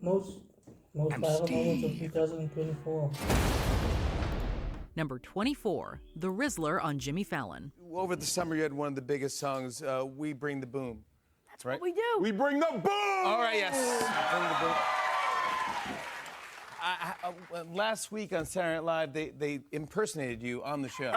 Most most viral moments of 2024. Number 24, The Rizzler on Jimmy Fallon. Over the summer, you had one of the biggest songs, We Bring the Boom. That's right. What we do. We bring the boom! All right, yes. Bring the boom. Last week on Saturday Night Live, they impersonated you on the show.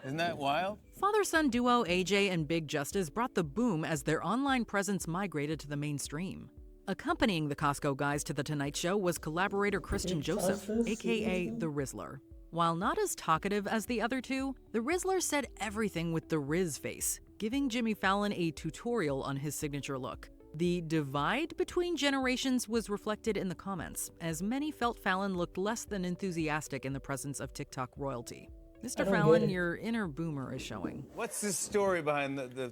Isn't that wild? Father-son duo AJ and Big Justice brought the boom as their online presence migrated to the mainstream. Accompanying the Costco guys to The Tonight Show was collaborator Christian Joseph, a.k.a. The Rizzler. While not as talkative as the other two, the Rizzler said everything with the Riz face, giving Jimmy Fallon a tutorial on his signature look. The divide between generations was reflected in the comments, as many felt Fallon looked less than enthusiastic in the presence of TikTok royalty. Mr. Fallon, your inner boomer is showing. What's the story behind the...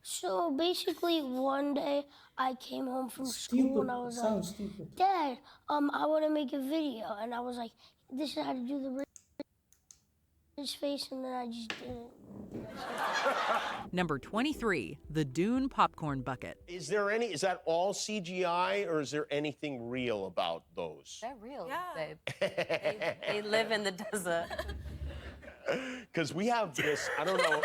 So basically, one day I came home from school and I was like, Dad, I want to make a video. And I was like, this is how to do the Riz face, and then I just did it. Number 23, the Dune popcorn bucket. Is that all CGI, or is there anything real about those? They're real, babe. They live in the desert. Because we have this, I don't know,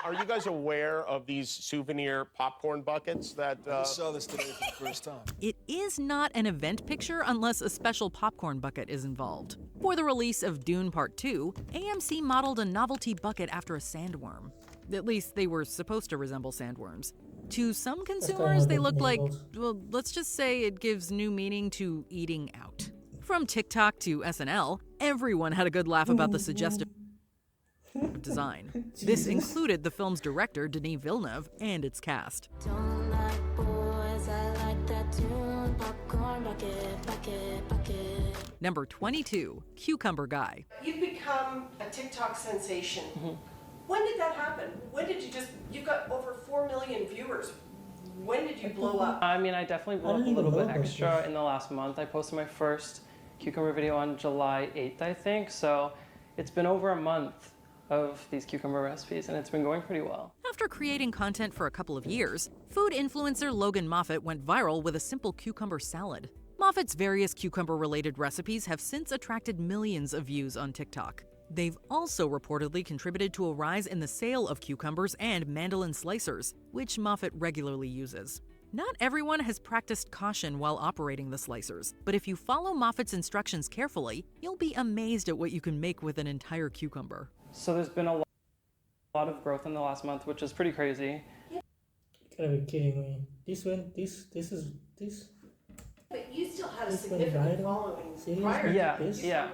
are you guys aware of these souvenir popcorn buckets that... I just saw this today for the first time. It is not an event picture unless a special popcorn bucket is involved. For the release of Dune Part 2, AMC modeled a novelty bucket after a sandworm. At least they were supposed to resemble sandworms. To some consumers, they look like, well, let's just say it gives new meaning to eating out. From TikTok to SNL, everyone had a good laugh about the suggestive design. This included the film's director, Denis Villeneuve, and its cast. Don't like boys, I like that tune. Popcorn bucket. Number 22, Cucumber Guy. You've become a TikTok sensation. When did that happen? When did you've got over 4 million viewers. When did you blow up? I mean, I definitely blew up a little bit extra in the last month. I posted my first cucumber video on July 8th, I think. So it's been over a month of these cucumber recipes, and it's been going pretty well. After creating content for a couple of years, food influencer Logan Moffat went viral with a simple cucumber salad. Moffat's various cucumber-related recipes have since attracted millions of views on TikTok. They've also reportedly contributed to a rise in the sale of cucumbers and mandolin slicers, which Moffat regularly uses. Not everyone has practiced caution while operating the slicers, but if you follow Moffat's instructions carefully, you'll be amazed at what you can make with an entire cucumber. So there's been a lot of growth in the last month, which is pretty crazy. You gotta be kidding me. This. But you still had a significant following prior to cucumbers. Yeah,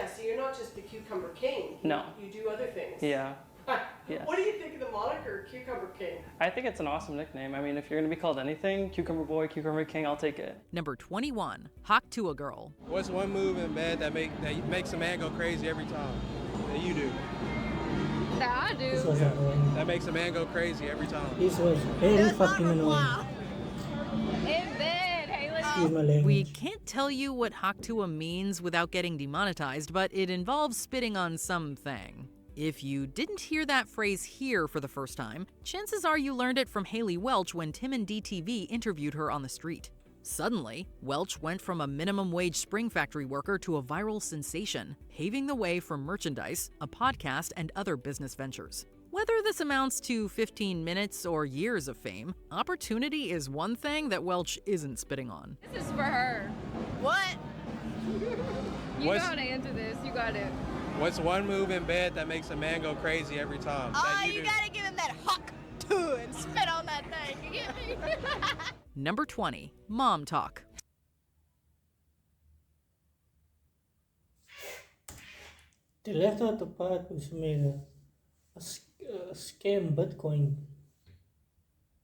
so you're not just the cucumber king. No. You do other things. Yeah. What do you think of the moniker Cucumber King? I think it's an awesome nickname. I mean, if you're gonna be called anything, Cucumber Boy, Cucumber King, I'll take it. Number 21, Hawk Tuah Girl. What's one move in bed that makes a man go crazy every time? That you do. That I do. That makes a man go crazy every time. This was very fucking annoying. In bed, hey, let's Excuse my language. We can't tell you what Hawk Tuah means without getting demonetized, but it involves spitting on something. If you didn't hear that phrase here for the first time, chances are you learned it from Haley Welch when Tim and DTV interviewed her on the street. Suddenly, Welch went from a minimum wage spring factory worker to a viral sensation, paving the way for merchandise, a podcast, and other business ventures. Whether this amounts to 15 minutes or years of fame, opportunity is one thing that Welch isn't spitting on. This is for her. What? You What's- gotta answer this. You got it. What's one move in bed that makes a man go crazy every time? Oh, you gotta give him that Hawk Tuah and spit on that thing. You get me? Number 20, Mom Talk. They left out the part which made a scam Bitcoin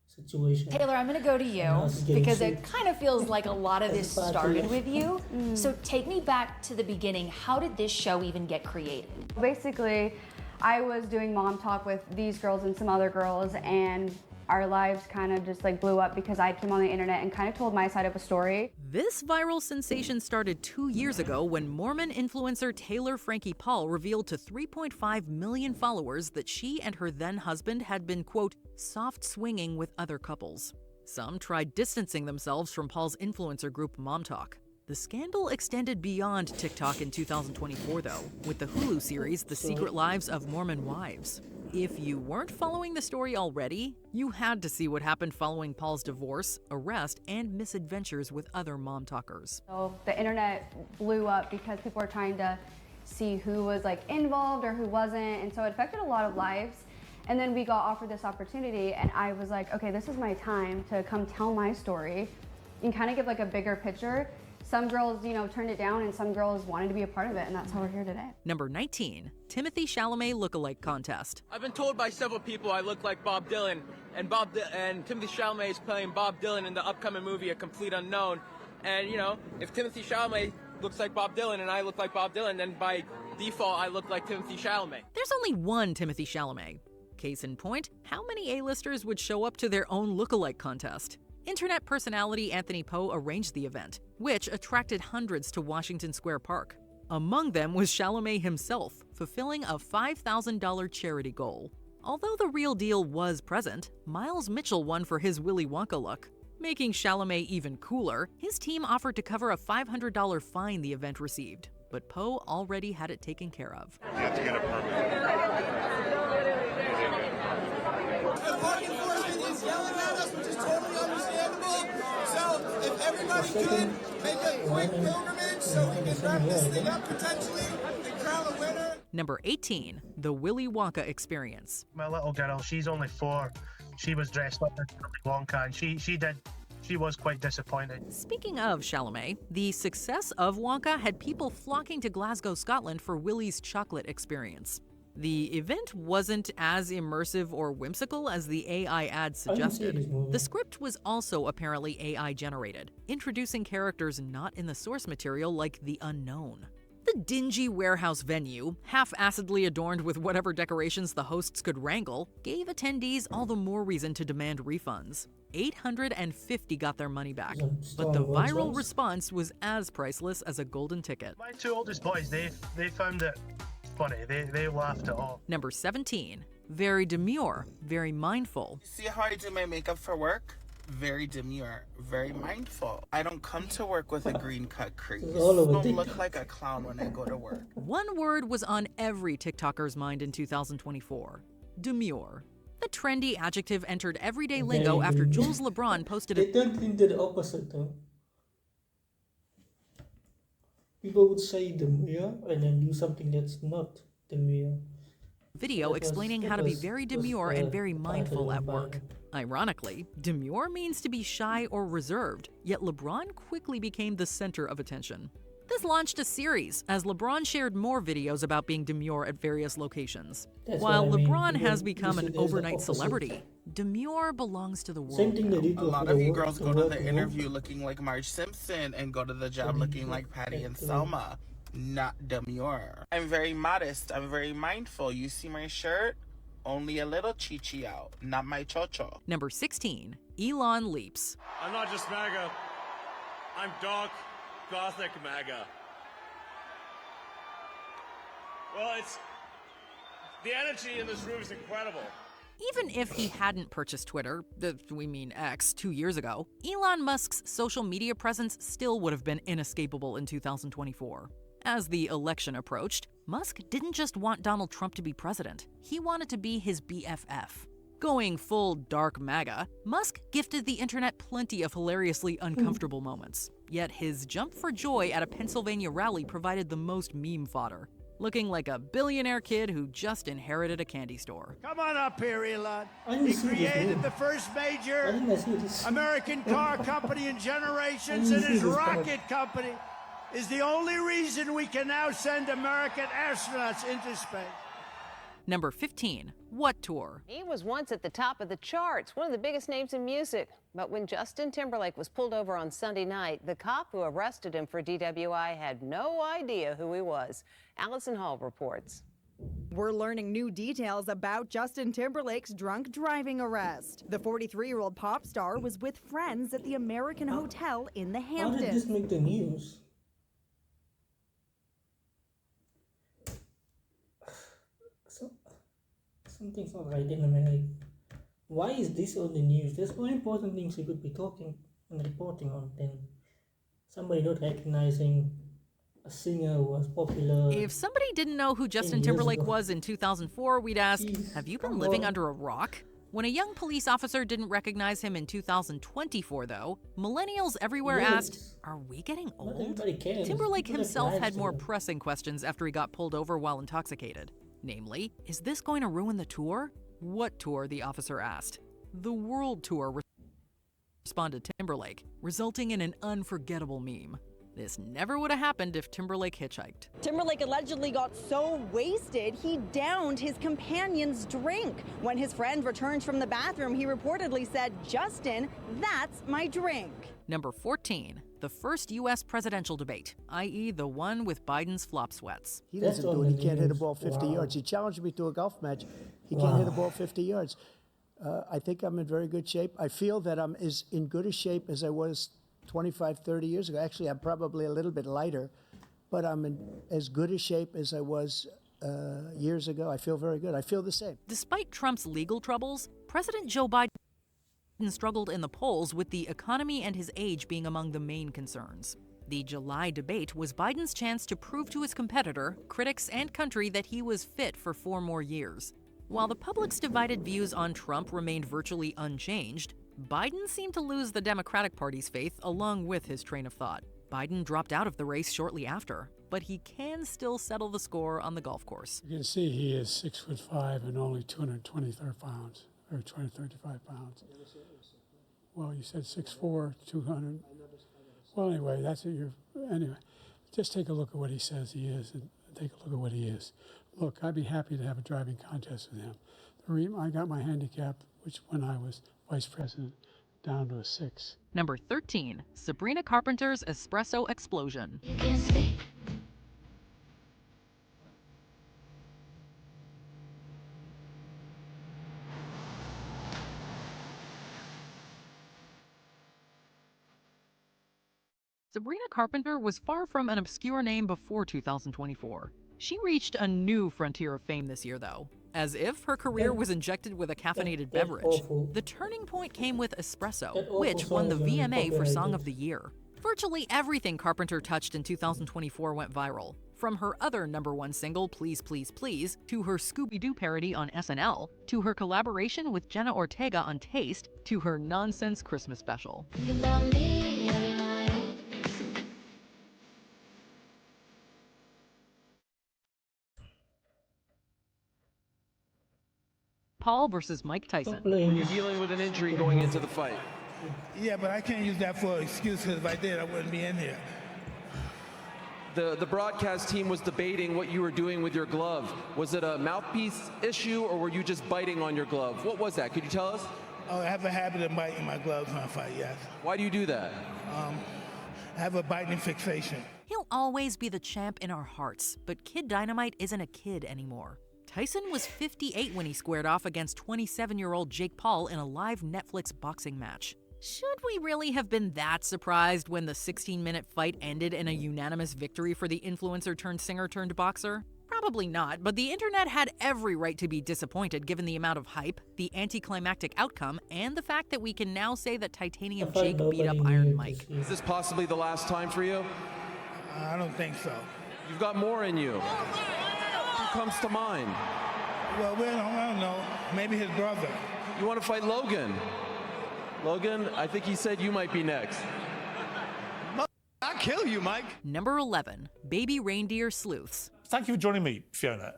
situation. Taylor, I'm gonna go to you because it kind of feels like a lot of this started with you. So take me back to the beginning. How did this show even get created? Basically, I was doing Mom Talk with these girls and some other girls, and our lives kind of just like blew up because I came on the internet and kind of told my side of a story. This viral sensation started 2 years ago when Mormon influencer Taylor Frankie Paul revealed to 3.5 million followers that she and her then husband had been, quote, soft swinging with other couples. Some tried distancing themselves from Paul's influencer group Mom Talk. The scandal extended beyond TikTok in 2024, though, with the Hulu series The Secret Lives of Mormon Wives. If you weren't following the story already, you had to see what happened following Paul's divorce, arrest, and misadventures with other mom talkers. So the internet blew up because people were trying to see who was like involved or who wasn't, and so it affected a lot of lives. And then we got offered this opportunity, and I was like, okay, this is my time to come tell my story and kind of give like a bigger picture. Some girls, turned it down, and some girls wanted to be a part of it, and that's how we're here today. Number 19, Timothée Chalamet lookalike contest. I've been told by several people I look like Bob Dylan, and Timothée Chalamet is playing Bob Dylan in the upcoming movie A Complete Unknown. And if Timothée Chalamet looks like Bob Dylan and I look like Bob Dylan, then by default I look like Timothée Chalamet. There's only one Timothée Chalamet. Case in point, how many A-listers would show up to their own lookalike contest? Internet personality Anthony Poe arranged the event, which attracted hundreds to Washington Square Park. Among them was Chalamet himself, fulfilling a $5,000 charity goal. Although the real deal was present, Miles Mitchell won for his Willy Wonka look. Making Chalamet even cooler, his team offered to cover a $500 fine the event received, but Poe already had it taken care of. You have to get a permit. If everybody could make a quick pilgrimage so we can wrap this thing up potentially and crown a winner. Number 18, the Willy Wonka experience. My little girl, she's only 4. She was dressed up as Willy Wonka, and she was quite disappointed. Speaking of Chalamet, the success of Wonka had people flocking to Glasgow, Scotland for Willy's chocolate experience. The event wasn't as immersive or whimsical as the AI ad suggested. The script was also apparently AI generated, introducing characters not in the source material like the unknown. The dingy warehouse venue, half-assedly adorned with whatever decorations the hosts could wrangle, gave attendees all the more reason to demand refunds. 850 got their money back, but the viral response was as priceless as a golden ticket. My 2 oldest boys, they found it funny. They laughed it off. Number 17, very demure, very mindful. See how I do my makeup for work? Very demure, very mindful. I don't come to work with a green cut crease. I don't look like a clown when I go to work. One word was on every TikToker's mind in 2024, demure. The trendy adjective entered everyday lingo after Jules LeBron posted They turned into the opposite, though. People would say demure and then do something that's not demure. Video explaining how to be very demure and very mindful at work. Ironically, demure means to be shy or reserved, yet LeBron quickly became the center of attention. This launched a series, as LeBron shared more videos about being demure at various locations. While LeBron has become an overnight celebrity, demure belongs to the world. Same thing they do A lot of you girls go to the interview looking like Marge Simpson and go to the job looking like Patty and Selma. Not demure. I'm very modest. I'm very mindful. You see my shirt? Only a little chichi out, not my chocho. Number 16, Elon leaps. I'm not just MAGA. I'm dark, gothic MAGA. Well, the energy in this room is incredible. Even if he hadn't purchased Twitter, we mean X, 2 years ago, Elon Musk's social media presence still would have been inescapable in 2024. As the election approached, Musk didn't just want Donald Trump to be president, he wanted to be his BFF. Going full dark MAGA, Musk gifted the internet plenty of hilariously uncomfortable moments. Yet his jump for joy at a Pennsylvania rally provided the most meme fodder, looking like a billionaire kid who just inherited a candy store. Come on up here, Elon. He created the first major American car company in generations, and his rocket company is the only reason we can now send American astronauts into space. Number 15, What Tour? He was once at the top of the charts, one of the biggest names in music. But when Justin Timberlake was pulled over on Sunday night, the cop who arrested him for DWI had no idea who he was. Allison Hall reports. We're learning new details about Justin Timberlake's drunk driving arrest. The 43-year-old pop star was with friends at the American Hotel in the Hamptons. How did this make the news? Something's not right in America. Why is this on the news? There's more important things you could be talking and reporting on than somebody not recognizing a singer who was popular. If somebody didn't know who Justin Timberlake was in 2004, we'd ask, have you been living under a rock? When a young police officer didn't recognize him in 2024, though, millennials everywhere asked, are we getting old? Timberlake himself had more pressing questions after he got pulled over while intoxicated. Namely, is this going to ruin the tour? What tour, the officer asked. The World Tour, responded Timberlake, resulting in an unforgettable meme. This never would have happened if Timberlake hitchhiked. Timberlake allegedly got so wasted, he downed his companion's drink. When his friend returned from the bathroom, he reportedly said, "Justin, that's my drink." Number 14, the first U.S. presidential debate, i.e. the one with Biden's flop sweats. He doesn't do it. He can't hit a ball 50 yards. He challenged me to a golf match. He can't hit a ball 50 yards. I think I'm in very good shape. I feel that I'm as in good a shape as I was 25, 30 years ago. Actually, I'm probably a little bit lighter, but I'm in as good a shape as I was years ago. I feel very good. I feel the same. Despite Trump's legal troubles, President Joe Biden struggled in the polls, with the economy and his age being among the main concerns. The July debate was Biden's chance to prove to his competitor, critics, and country that he was fit for 4 more years. While the public's divided views on Trump remained virtually unchanged, Biden seemed to lose the Democratic Party's faith along with his train of thought. Biden dropped out of the race shortly after, but he can still settle the score on the golf course. You can see he is 6'5" and only 223 pounds, or 235 pounds. Well, you said 6'4", 200. Well, anyway, that's what you're. Anyway, just take a look at what he says he is, and take a look at what he is. Look, I'd be happy to have a driving contest with him. I got my handicap, which when I was vice president, down to a 6. Number 13, Sabrina Carpenter's espresso explosion. Sabrina Carpenter was far from an obscure name before 2024. She reached a new frontier of fame this year, though. As if her career was injected with a caffeinated beverage. The turning point came with Espresso, which won the VMA for Song of the Year. Virtually everything Carpenter touched in 2024 went viral. From her other #1 single, Please Please Please, to her Scooby-Doo parody on SNL, to her collaboration with Jenna Ortega on Taste, to her nonsense Christmas special. Paul versus Mike Tyson. You're dealing with an injury going into the fight. Yeah, but I can't use that for an excuse, because if I did, I wouldn't be in here. The broadcast team was debating what you were doing with your glove. Was it a mouthpiece issue, or were you just biting on your glove? What was that? Could you tell us? Oh, I have a habit of biting my gloves when I fight, yes. Why do you do that? I have a biting fixation. He'll always be the champ in our hearts, but Kid Dynamite isn't a kid anymore. Tyson was 58 when he squared off against 27-year-old Jake Paul in a live Netflix boxing match. Should we really have been that surprised when the 16-minute fight ended in a unanimous victory for the influencer-turned-singer-turned-boxer? Probably not, but the internet had every right to be disappointed given the amount of hype, the anticlimactic outcome, and the fact that we can now say that Titanium Jake beat up Iron Mike. Is this possibly the last time for you? I don't think so. You've got more in you. Who comes to mind? Well, I don't know. Maybe his brother. You want to fight Logan? Logan, I think he said you might be next. I'll kill you, Mike. Number 11, Baby Reindeer Sleuths. Thank you for joining me, Fiona.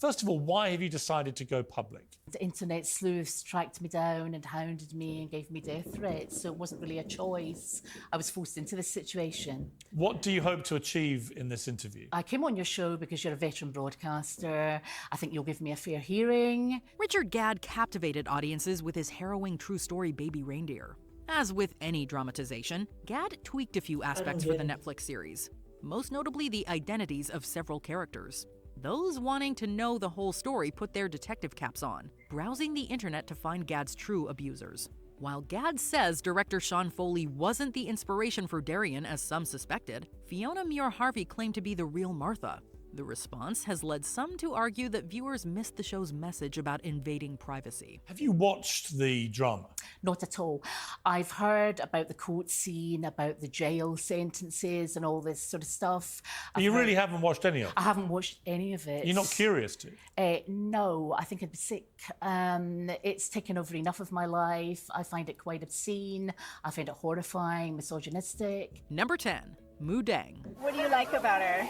First of all, why have you decided to go public? The internet sleuths tracked me down and hounded me and gave me death threats, so it wasn't really a choice. I was forced into this situation. What do you hope to achieve in this interview? I came on your show because you're a veteran broadcaster. I think you'll give me a fair hearing. Richard Gadd captivated audiences with his harrowing true story Baby Reindeer. As with any dramatization, Gadd tweaked a few aspects for the Netflix series, most notably the identities of several characters. Those wanting to know the whole story put their detective caps on, browsing the internet to find Gadd's true abusers. While Gadd says director Sean Foley wasn't the inspiration for Darian as some suspected, Fiona Muir Harvey claimed to be the real Martha. The response has led some to argue that viewers missed the show's message about invading privacy. Have you watched the drama? Not at all. I've heard about the court scene, about the jail sentences and all this sort of stuff. But you really haven't watched any of it? I haven't watched any of it. You're not curious to? No, I think I'd be sick. It's taken over enough of my life. I find it quite obscene. I find it horrifying, misogynistic. Number 10. Mu Dang. What do you like about her?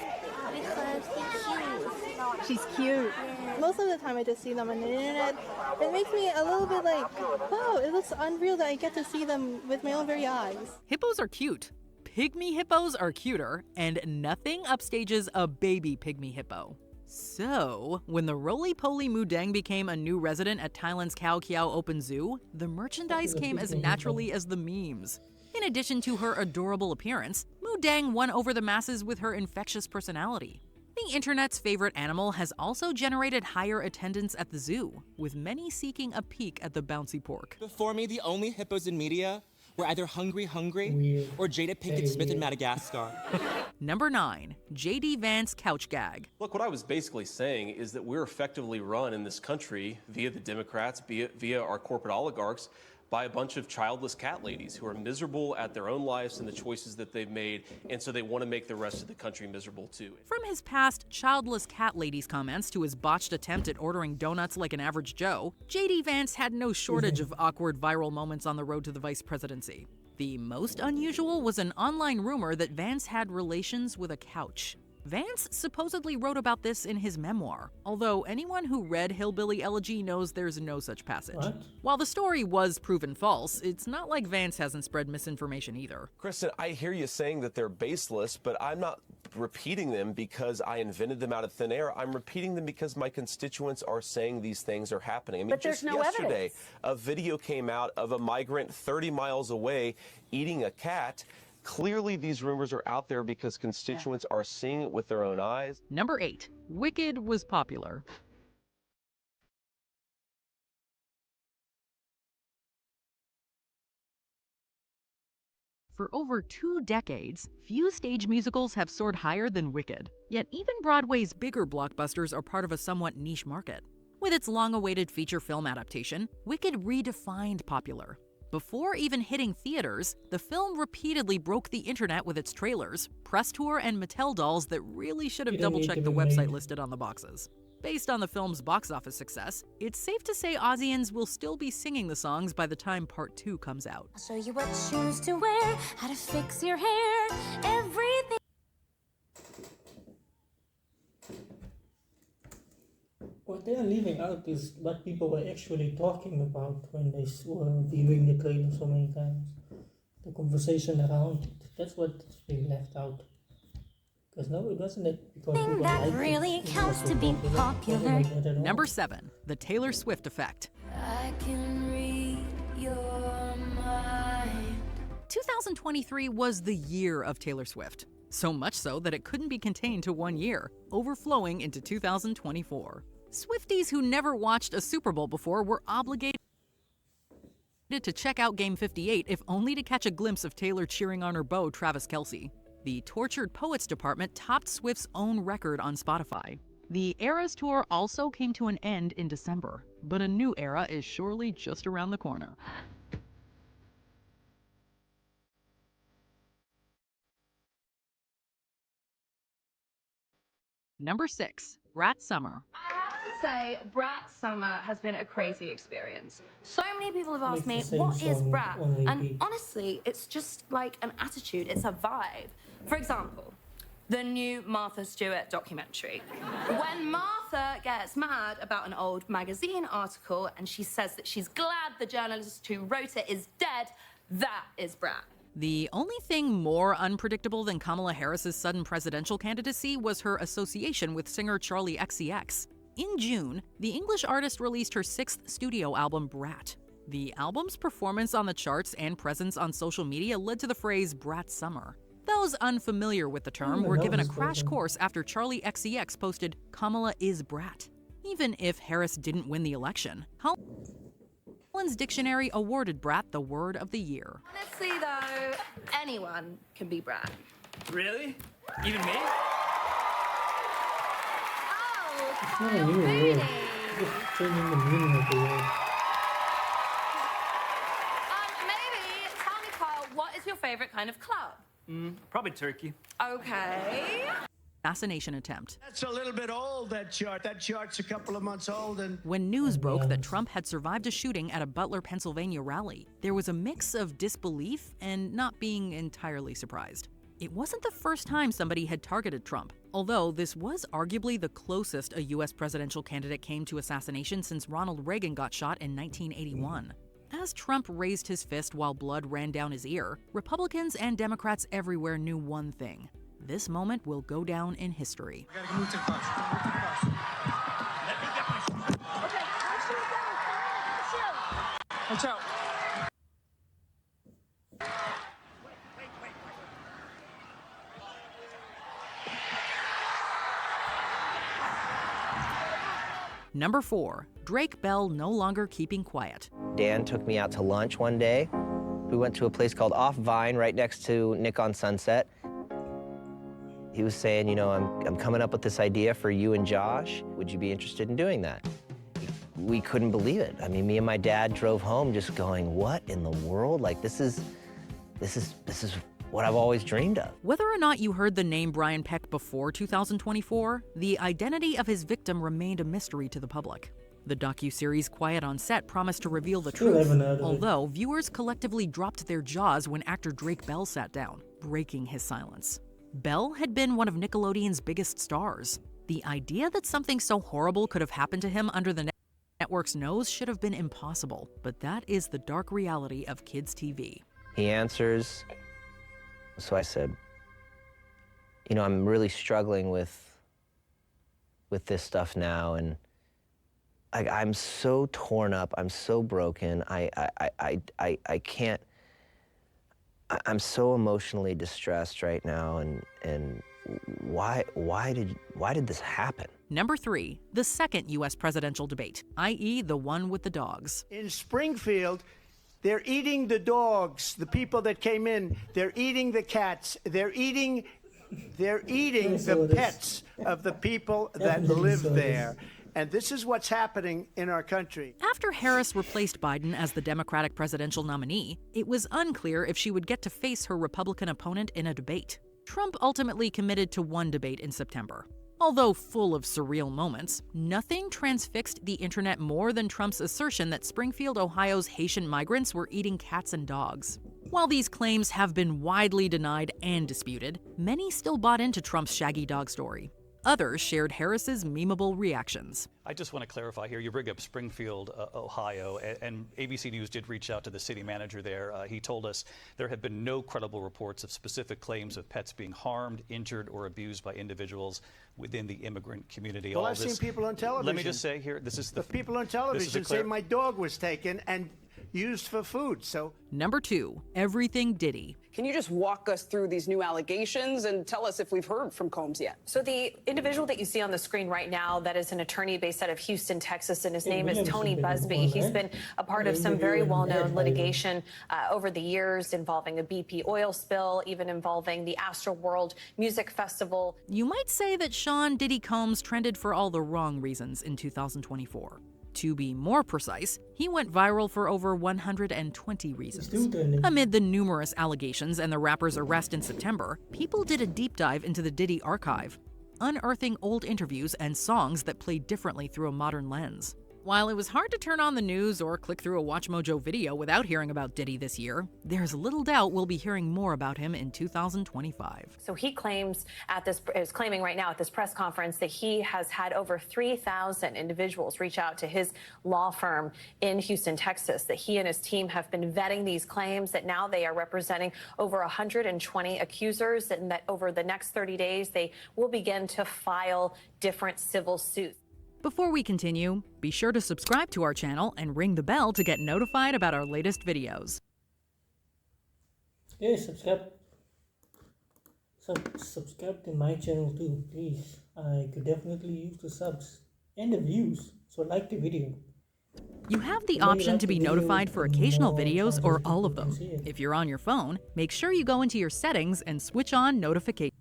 Because she's cute. She's cute. Most of the time I just see them on the internet. It makes me a little bit like, wow, it looks unreal that I get to see them with my own very eyes. Hippos are cute. Pygmy hippos are cuter, and nothing upstages a baby pygmy hippo. So, when the roly-poly Mu Dang became a new resident at Thailand's Khao Kiao Open Zoo, the merchandise came as naturally as the memes. In addition to her adorable appearance, Mu Dang won over the masses with her infectious personality. The internet's favorite animal has also generated higher attendance at the zoo, with many seeking a peek at the bouncy pork. Before me, the only hippos in media were either Hungry or Jada Pinkett Smith in Madagascar. Number 9. J.D. Vance couch gag. Look, what I was basically saying is that we're effectively run in this country via the Democrats, via our corporate oligarchs, by a bunch of childless cat ladies who are miserable at their own lives and the choices that they've made, and so they want to make the rest of the country miserable too. From his past childless cat ladies comments to his botched attempt at ordering donuts like an average Joe, J.D. Vance had no shortage of awkward viral moments on the road to the vice presidency. The most unusual was an online rumor that Vance had relations with a couch. Vance supposedly wrote about this in his memoir, although anyone who read Hillbilly Elegy knows there's no such passage. What? While the story was proven false, it's not like Vance hasn't spread misinformation either. Kristen, I hear you saying that they're baseless, but I'm not repeating them because I invented them out of thin air. I'm repeating them because my constituents are saying these things are happening. I mean, But there's just no yesterday, evidence. a video came out of a migrant 30 miles away eating a cat. Clearly, these rumors are out there because constituents are seeing it with their own eyes. Number 8. Wicked was popular. For over 2 decades, few stage musicals have soared higher than Wicked. Yet even Broadway's bigger blockbusters are part of a somewhat niche market. With its long-awaited feature film adaptation, Wicked redefined popular. Before even hitting theaters, the film repeatedly broke the internet with its trailers, press tour, and Mattel dolls that really should have double-checked the website listed on the boxes. Based on the film's box office success, it's safe to say Aussians will still be singing the songs by the time Part 2 comes out. I'll show you what shoes to wear, how to fix your hair, everything. What they are leaving out is what people were actually talking about when they were viewing the trailer so many times. The conversation around it. That's what's being left out. Because no, it wasn't it because people That liked really it. counts to be popular. Number 7. The Taylor Swift Effect. I can read your mind. 2023 was the year of Taylor Swift. So much so that it couldn't be contained to 1 year, overflowing into 2024. Swifties who never watched a Super Bowl before were obligated to check out Game 58 if only to catch a glimpse of Taylor cheering on her beau, Travis Kelce. The Tortured Poets department topped Swift's own record on Spotify. The Eras Tour also came to an end in December, but a new era is surely just around the corner. Number 6. Brat Summer. Say Brat Summer has been a crazy experience. So many people have asked me, Makes the what same is song Brat? on repeat. And honestly, it's just like an attitude, it's a vibe. For example, the new Martha Stewart documentary. When Martha gets mad about an old magazine article and she says that she's glad the journalist who wrote it is dead, that is Brat. The only thing more unpredictable than Kamala Harris's sudden presidential candidacy was her association with singer Charli XCX. In June, the English artist released her 6th studio album, Brat. The album's performance on the charts and presence on social media led to the phrase Brat Summer. Those unfamiliar with the term were given a crash course after Charli XCX posted, "Kamala is Brat." Even if Harris didn't win the election, Holland's Dictionary awarded Brat the word of the year. Honestly though, anyone can be Brat. Really? Even me? It's not a new word. Just changing the meaning of the word. Maybe, tell me, Kyle, what is your favorite kind of club? Probably turkey. Okay. Assassination attempt. That's a little bit old, that chart. That chart's a couple of months old. And When news broke that Trump had survived a shooting at a Butler, Pennsylvania rally, there was a mix of disbelief and not being entirely surprised. It wasn't the first time somebody had targeted Trump, although this was arguably the closest a U.S. presidential candidate came to assassination since Ronald Reagan got shot in 1981. As Trump raised his fist while blood ran down his ear, Republicans and Democrats everywhere knew one thing. This moment will go down in history. Watch out. Number 4, Drake Bell no longer keeping quiet. Dan took me out to lunch one day. We went to a place called Off Vine right next to Nick on Sunset. He was saying, you know, I'm coming up with this idea for you and Josh. Would you be interested in doing that? We couldn't believe it. I mean, me and my dad drove home just going, what in the world? Like, this is what I've always dreamed of. Whether or not you heard the name Brian Peck before 2024, the identity of his victim remained a mystery to the public. The docuseries Quiet on Set promised to reveal the truth, although viewers collectively dropped their jaws when actor Drake Bell sat down, breaking his silence. Bell had been one of Nickelodeon's biggest stars. The idea that something so horrible could have happened to him under the network's nose should have been impossible, but that is the dark reality of kids' TV. He answers, so I said, you know, I'm really struggling with this stuff now, and I'm so torn up, I'm so broken, I can't, I'm so emotionally distressed right now, and why did this happen? Number 3, the second U.S. presidential debate, i.e. the one with the dogs. in Springfield, they're eating the dogs, the people that came in. They're eating the cats. They're eating the pets of the people that live there. And this is what's happening in our country. After Harris replaced Biden as the Democratic presidential nominee, it was unclear if she would get to face her Republican opponent in a debate. Trump ultimately committed to one debate in September. Although full of surreal moments, nothing transfixed the internet more than Trump's assertion that Springfield, Ohio's Haitian migrants were eating cats and dogs. While these claims have been widely denied and disputed, many still bought into Trump's shaggy dog story. Others shared Harris's memeable reactions. I just want to clarify here. You bring up Springfield, Ohio, and ABC News did reach out to the city manager there. He told us there have been no credible reports of specific claims of pets being harmed, injured, or abused by individuals within the immigrant community. Well, I've seen people on television. Let me just say here, this is the people on television say my dog was taken and used for food. So Number 2, everything Diddy. Can you just walk us through these new allegations and tell us if we've heard from Combs yet? So the individual that you see on the screen right now, that is an attorney based out of Houston, Texas, and his name is Tony Busby. He's been a part of some very well-known litigation over the years involving a BP oil spill, even involving the Astroworld Music Festival. You might say that Sean Diddy Combs trended for all the wrong reasons in 2024. To be more precise, he went viral for over 120 reasons. Amid the numerous allegations and the rapper's arrest in September, people did a deep dive into the Diddy archive, unearthing old interviews and songs that played differently through a modern lens. While it was hard to turn on the news or click through a WatchMojo video without hearing about Diddy this year, there's little doubt we'll be hearing more about him in 2025. So he claims is claiming right now at this press conference that he has had over 3,000 individuals reach out to his law firm in Houston, Texas, that he and his team have been vetting these claims, that now they are representing over 120 accusers, and that over the next 30 days, they will begin to file different civil suits. Before we continue, be sure to subscribe to our channel and ring the bell to get notified about our latest videos. Yeah, subscribe to my channel too, please. I could definitely use the subs and the views, so like the video. You have the option to be notified for occasional videos or all of them. If you're on your phone, make sure you go into your settings and switch on notifications.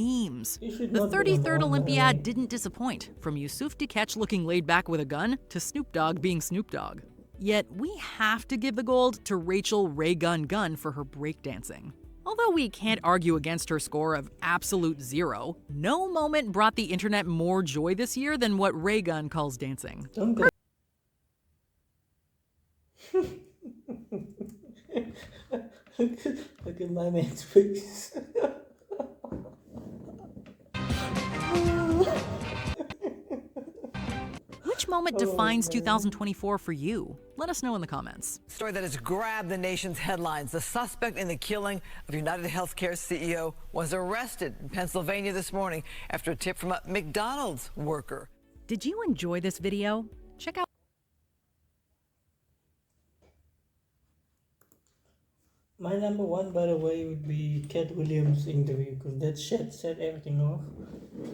memes. You should The not be 33rd on Olympiad the- didn't disappoint, from Yusuf Dikech looking laid back with a gun to Snoop Dogg being Snoop Dogg. Yet we have to give the gold to Rachel Ray Gun Gun for her breakdancing. Although we can't argue against her score of absolute 0, no moment brought the internet more joy this year than what Ray Gun calls dancing. Don't go. Look at my man's face. Which moment defines 2024 for you? Let us know in the comments. Story that has grabbed the nation's headlines. The suspect in the killing of United Healthcare CEO was arrested in Pennsylvania this morning after a tip from a McDonald's worker. Did you enjoy this video? Check out My number one, by the way, would be Cat Williams' interview, because that shit set everything off.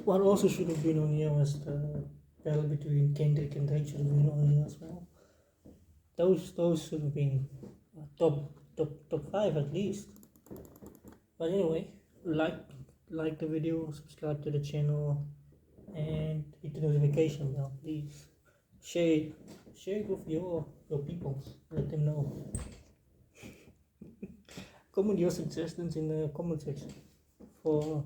What also should have been on here was the battle between Kendrick and Drake should have been on here as well. Those should have been top 5 at least. But anyway, like the video, subscribe to the channel, and hit the notification bell, please. Share it with your people. Let them know. Comment your suggestions in the comment section for